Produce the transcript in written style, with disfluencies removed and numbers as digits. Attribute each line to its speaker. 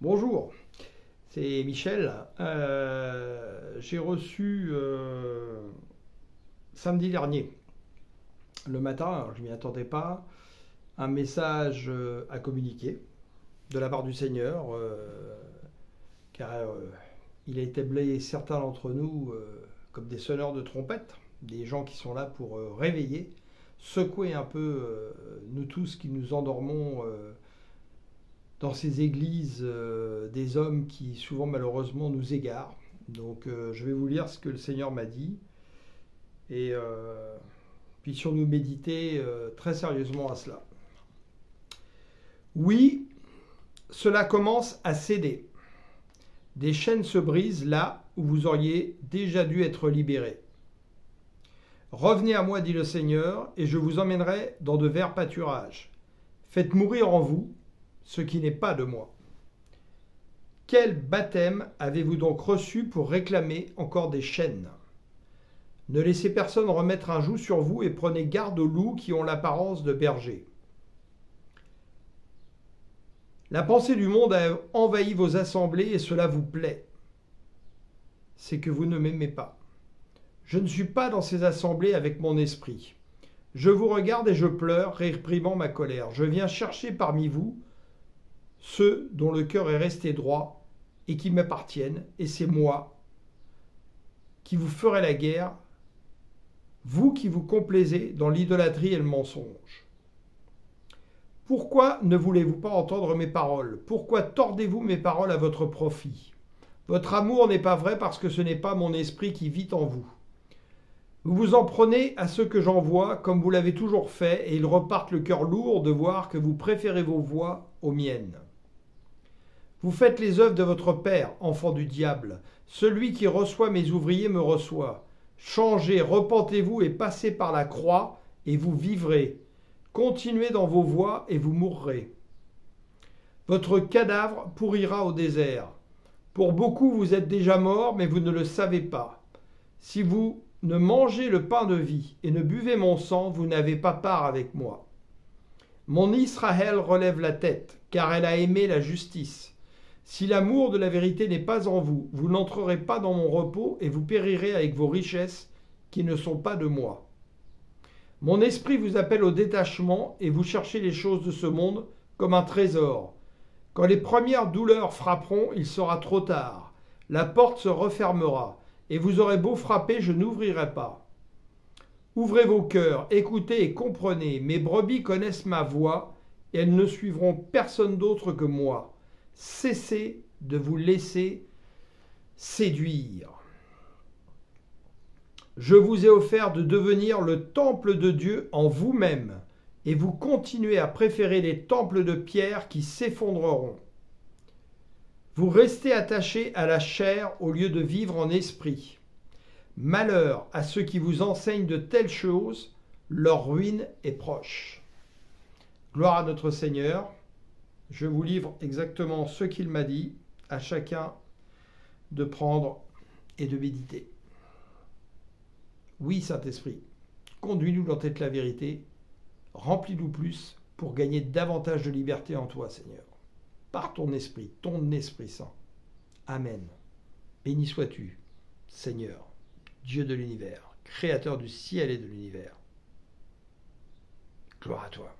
Speaker 1: Bonjour, c'est Michel. J'ai reçu samedi dernier, le matin, alors je ne m'y attendais pas, un message à communiquer de la part du Seigneur, car il a établi certains d'entre nous comme des sonneurs de trompette, des gens qui sont là pour réveiller, secouer un peu nous tous qui nous endormons dans ces églises des hommes qui souvent malheureusement nous égarent. Donc je vais vous lire ce que le Seigneur m'a dit et puissions-nous méditer très sérieusement à cela. Oui, cela commence à céder. Des chaînes se brisent là où vous auriez déjà dû être libérés. Revenez à moi, dit le Seigneur, et je vous emmènerai dans de verts pâturages. Faites mourir en vous ce qui n'est pas de moi. Quel baptême avez-vous donc reçu pour réclamer encore des chaînes? Ne laissez personne remettre un joug sur vous et prenez garde aux loups qui ont l'apparence de bergers. La pensée du monde a envahi vos assemblées et cela vous plaît. C'est que vous ne m'aimez pas. Je ne suis pas dans ces assemblées avec mon esprit. Je vous regarde et je pleure, réprimant ma colère. Je viens chercher parmi vous ceux dont le cœur est resté droit et qui m'appartiennent, et c'est moi qui vous ferai la guerre, vous qui vous complaisez dans l'idolâtrie et le mensonge. Pourquoi ne voulez-vous pas entendre mes paroles? Pourquoi tordez-vous mes paroles à votre profit? Votre amour n'est pas vrai parce que ce n'est pas mon esprit qui vit en vous. Vous vous en prenez à ceux que j'envoie comme vous l'avez toujours fait, et ils repartent le cœur lourd de voir que vous préférez vos voix aux miennes. Vous faites les œuvres de votre père, enfant du diable. Celui qui reçoit mes ouvriers me reçoit. Changez, repentez-vous et passez par la croix, et vous vivrez. Continuez dans vos voies, et vous mourrez. Votre cadavre pourrira au désert. Pour beaucoup, vous êtes déjà morts, mais vous ne le savez pas. Si vous ne mangez le pain de vie et ne buvez mon sang, vous n'avez pas part avec moi. Mon Israël relève la tête, car elle a aimé la justice. Si l'amour de la vérité n'est pas en vous, vous n'entrerez pas dans mon repos et vous périrez avec vos richesses qui ne sont pas de moi. Mon esprit vous appelle au détachement et vous cherchez les choses de ce monde comme un trésor. Quand les premières douleurs frapperont, il sera trop tard. La porte se refermera et vous aurez beau frapper, je n'ouvrirai pas. Ouvrez vos cœurs, écoutez et comprenez. Mes brebis connaissent ma voix et elles ne suivront personne d'autre que moi. Cessez de vous laisser séduire. Je vous ai offert de devenir le temple de Dieu en vous-même, et vous continuez à préférer les temples de pierre qui s'effondreront. Vous restez attachés à la chair au lieu de vivre en esprit. Malheur à ceux qui vous enseignent de telles choses, leur ruine est proche. Gloire à notre Seigneur. Je vous livre exactement ce qu'il m'a dit, à chacun de prendre et de méditer. Oui, Saint-Esprit, conduis-nous dans la vérité, remplis-nous plus pour gagner davantage de liberté en toi, Seigneur, par ton Esprit Saint. Amen. Béni sois-tu, Seigneur, Dieu de l'univers, Créateur du ciel et de l'univers. Gloire à toi.